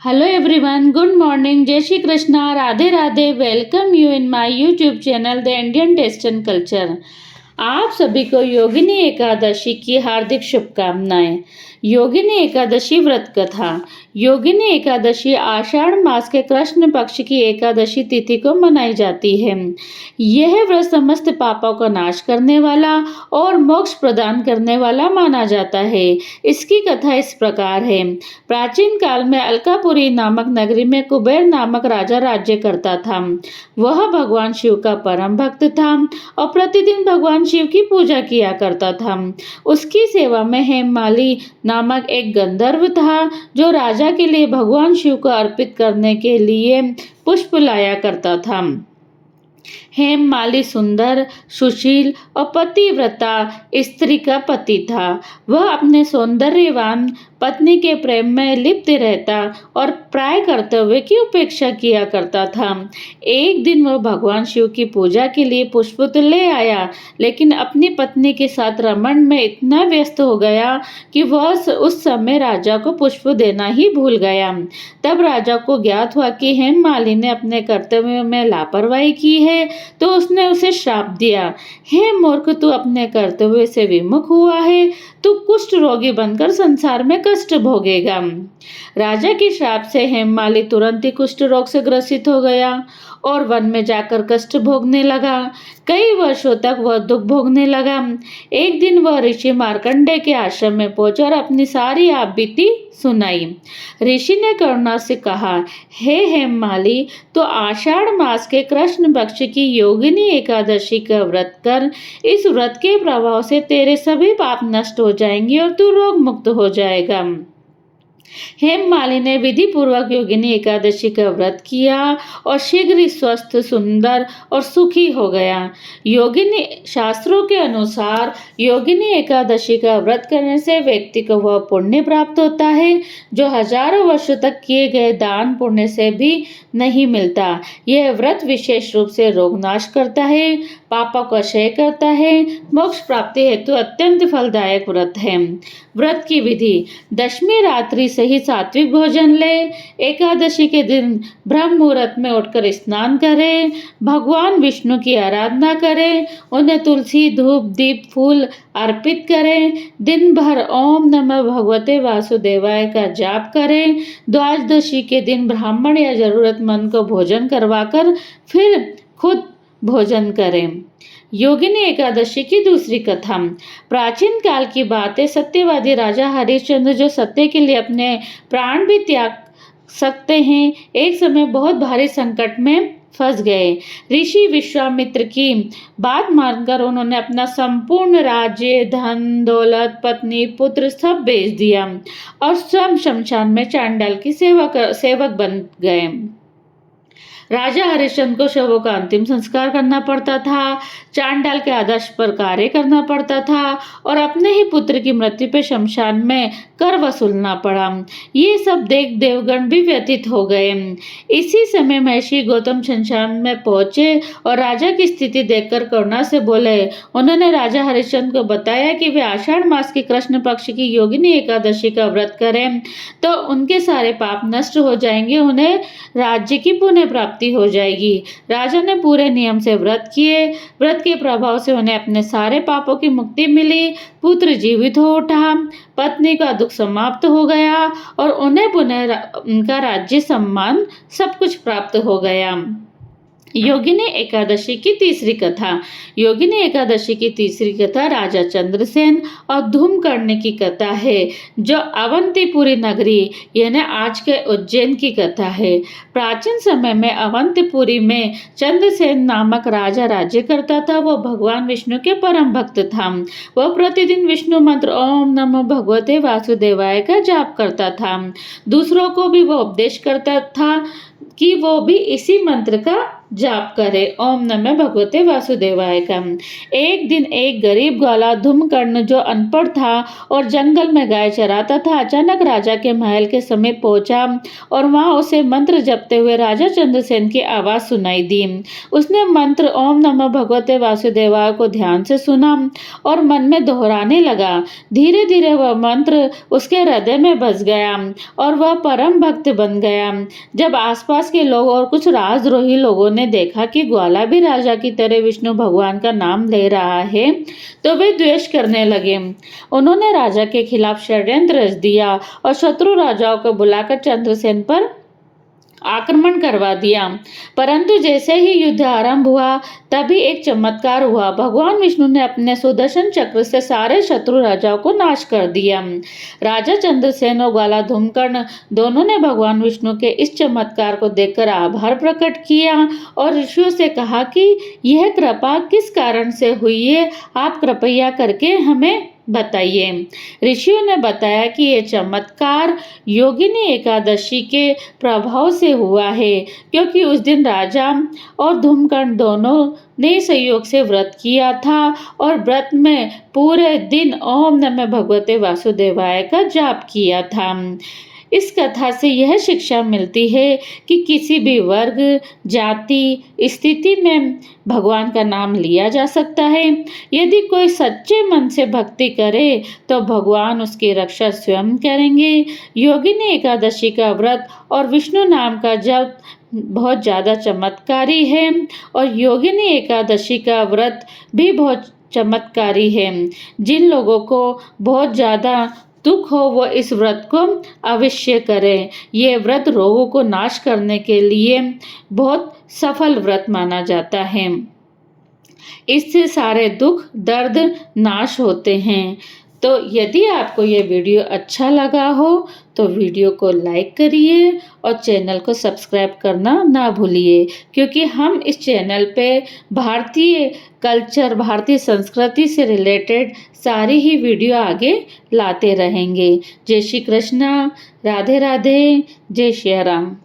Hello everyone, good morning, जय Shri Krishna, Radhe Radhe. Welcome you in my YouTube channel the Indian taste and culture. आप सभी को योगिनी एकादशी की हार्दिक शुभकामनाएं। योगिनी एकादशी व्रत कथा। योगिनी एकादशी आषाढ़ मास के कृष्ण पक्ष की एकादशी तिथि को मनाई जाती है। यह व्रत समस्त पापों का नाश करने वाला और मोक्ष प्रदान करने वाला माना जाता है। इसकी कथा इस प्रकार है। प्राचीन काल में अलकापुरी नामक नगरी में कुबेर नामक राजा राज्य करता था। वह भगवान शिव का परम भक्त था और प्रतिदिन भगवान शिव की पूजा किया करता था। उसकी सेवा में हेममाली नामक एक गंधर्व था जो राजा के लिए भगवान शिव को अर्पित करने के लिए पुष्प लाया करता था। हेममाली सुंदर, सुशील और पतिव्रता स्त्री का पति था। वह अपने सौंदर्यवान पत्नी के प्रेम में लिप्त रहता और प्राय कर्तव्य की उपेक्षा किया करता था। एक दिन वह भगवान शिव की पूजा के लिए पुष्प तो ले आया, लेकिन अपनी पत्नी के साथ रमण में इतना व्यस्त हो गया कि वह उस समय राजा को पुष्प देना ही भूल गया। तब राजा को ज्ञात हुआ कि हेममाली ने अपने कर्तव्य में लापरवाही की है, तो उसने उसे श्राप दिया। हे मूर्ख, तू अपने कर्तव्य से विमुख हुआ है, तू कुष्ठ रोगी बनकर संसार में कष्ट भोगेगा। राजा के श्राप से हेममाली तुरंत ही कुष्ठ रोग से ग्रसित हो गया और वन में जाकर कष्ट भोगने लगा। कई वर्षों तक वह दुख भोगने लगा। एक दिन वह ऋषि मार्कंडेय के आश्रम में पहुंचा और अपनी सारी आपबीती सुनाई। ऋषि ने करुणा से कहा, हे हेममाली, तो आषाढ़ मास के कृष्ण पक्ष की योगिनी एकादशी का व्रत कर। इस व्रत के प्रभाव से तेरे सभी पाप नष्ट हो जाएंगे और तू रोग मुक्त हो जाएगा। हेममाली ने विधि पूर्वक योगिनी एकादशी का व्रत किया और शीघ्र ही स्वस्थ, सुंदर और सुखी हो गया। योगिनी शास्त्रों के अनुसार योगिनी एकादशी का व्रत करने से व्यक्ति को वह पुण्य प्राप्त होता है जो हजारों वर्षों तक किए गए दान पुण्य से भी नहीं मिलता। यह व्रत विशेष रूप से रोग नाश करता है, पापों का क्षय करता है, मोक्ष प्राप्ति हेतु अत्यंत फलदायक व्रत है। व्रत की विधि। दशमी रात्रि से ही सात्विक भोजन ले। एकादशी के दिन ब्रह्म मुहूर्त में उठकर स्नान करें। भगवान विष्णु की आराधना करें। उन्हें तुलसी, धूप, दीप, फूल अर्पित करें। दिन भर ओम नमः भगवते वासुदेवाय का जाप करें। द्वादशी के दिन ब्राह्मण या जरूरतमंद को भोजन करवाकर फिर खुद भोजन करें। योगिनी एकादशी की दूसरी कथा। प्राचीन काल की बात है। सत्यवादी राजा हरिश्चंद्र, जो सत्य के लिए अपने प्राण भी त्याग सकते हैं, एक समय बहुत भारी संकट में फंस गए। ऋषि विश्वामित्र की बात मानकर उन्होंने अपना संपूर्ण राज्य, धन दौलत, पत्नी, पुत्र सब बेच दिया और स्वयं शमशान में चांडाल की सेवक बन गए। राजा हरिश्चंद्र को शवों का अंतिम संस्कार करना पड़ता था, चांडाल के आदर्श पर कार्य करना पड़ता था और अपने ही पुत्र की मृत्यु पर शमशान में कर वसूलना पड़ा। ये सब देख देवगण भी व्यथित हो गए। इसी समय महर्षि गौतम शमशान में पहुंचे और राजा की स्थिति देखकर करुणा से बोले। उन्होंने राजा हरिश्चंद्र को बताया कि वे आषाढ़ मास की कृष्ण पक्ष की योगिनी एकादशी का व्रत करें तो उनके सारे पाप नष्ट हो जाएंगे, उन्हें राज्य की पुण्य प्राप्ति हो जाएगी। राजा ने पूरे नियम से व्रत किए। व्रत के प्रभाव से उन्हें अपने सारे पापों की मुक्ति मिली। पुत्र जीवित हो उठा, पत्नी का दुख समाप्त हो गया और उन्हें पुनः उनका राज्य, सम्मान सब कुछ प्राप्त हो गया। योगिनी एकादशी की तीसरी कथा। योगिनी एकादशी की तीसरी कथा राजा चंद्रसेन और धूमकर्ण की कथा है, जो अवंतीपुरी नगरी यानी आज के उज्जैन की कथा है। प्राचीन समय में अवंतीपुरी में चंद्रसेन नामक राजा राज्य करता था। वह भगवान विष्णु के परम भक्त था। वह प्रतिदिन विष्णु मंत्र ओम नमो भगवते वासुदेवाय का जाप करता था। दूसरों को भी वह उपदेश करता था कि वो भी इसी मंत्र का जाप करे ओम नमः भगवते वासुदेवाय का। एक दिन एक गरीब ग्वाला धूमकर्ण जो अनपढ़ था और जंगल में गाय चराता था, अचानक राजा के महल के समीप पहुंचा और वहां उसे मंत्र जपते हुए राजा चंद्रसेन की आवाज सुनाई दी। उसने मंत्र ओम नमः भगवते वासुदेवाय को ध्यान से सुना और मन में दोहराने लगा। धीरे धीरे वह मंत्र उसके हृदय में बस गया और वह परम भक्त बन गया। जब आसपास के लोग और कुछ राजद्रोही लोगों ने देखा कि ग्वाला भी राजा की तरह विष्णु भगवान का नाम ले रहा है, तो वे द्वेष करने लगे। उन्होंने राजा के खिलाफ षड्यंत्र रच दिया और शत्रु राजाओं को बुलाकर चंद्रसेन पर आक्रमण करवा दिया। परंतु जैसे ही युद्ध आरंभ हुआ, तभी एक चमत्कार हुआ। भगवान विष्णु ने अपने सुदर्शन चक्र से सारे शत्रु राजाओं को नाश कर दिया। राजा चंद्रसेन और ग्वाला धूमकर्ण दोनों ने भगवान विष्णु के इस चमत्कार को देखकर आभार प्रकट किया और ऋषियों से कहा कि यह कृपा किस कारण से हुई है, आप कृपया करके हमें बताइए। ऋषियों ने बताया कि यह चमत्कार योगिनी एकादशी के प्रभाव से हुआ है, क्योंकि उस दिन राजा और धूमकर्ण दोनों ने संयोग से व्रत किया था और व्रत में पूरे दिन ओम नमः भगवते वासुदेवाय का जाप किया था। इस कथा से यह शिक्षा मिलती है कि किसी भी वर्ग, जाति, स्थिति में भगवान का नाम लिया जा सकता है। यदि कोई सच्चे मन से भक्ति करे तो भगवान उसकी रक्षा स्वयं करेंगे। योगिनी एकादशी का व्रत और विष्णु नाम का जप बहुत ज़्यादा चमत्कारी है और योगिनी एकादशी का व्रत भी बहुत चमत्कारी है। जिन लोगों को बहुत ज़्यादा दुख हो वो इस व्रत को अवश्य करें। ये व्रत रोगों को नाश करने के लिए बहुत सफल व्रत माना जाता है। इससे सारे दुख दर्द नाश होते हैं। तो यदि आपको ये वीडियो अच्छा लगा हो तो वीडियो को लाइक करिए और चैनल को सब्सक्राइब करना ना भूलिए, क्योंकि हम इस चैनल पे भारतीय कल्चर, भारतीय संस्कृति से रिलेटेड सारी ही वीडियो आगे लाते रहेंगे। जय श्री कृष्णा, राधे राधे, जय श्री राम।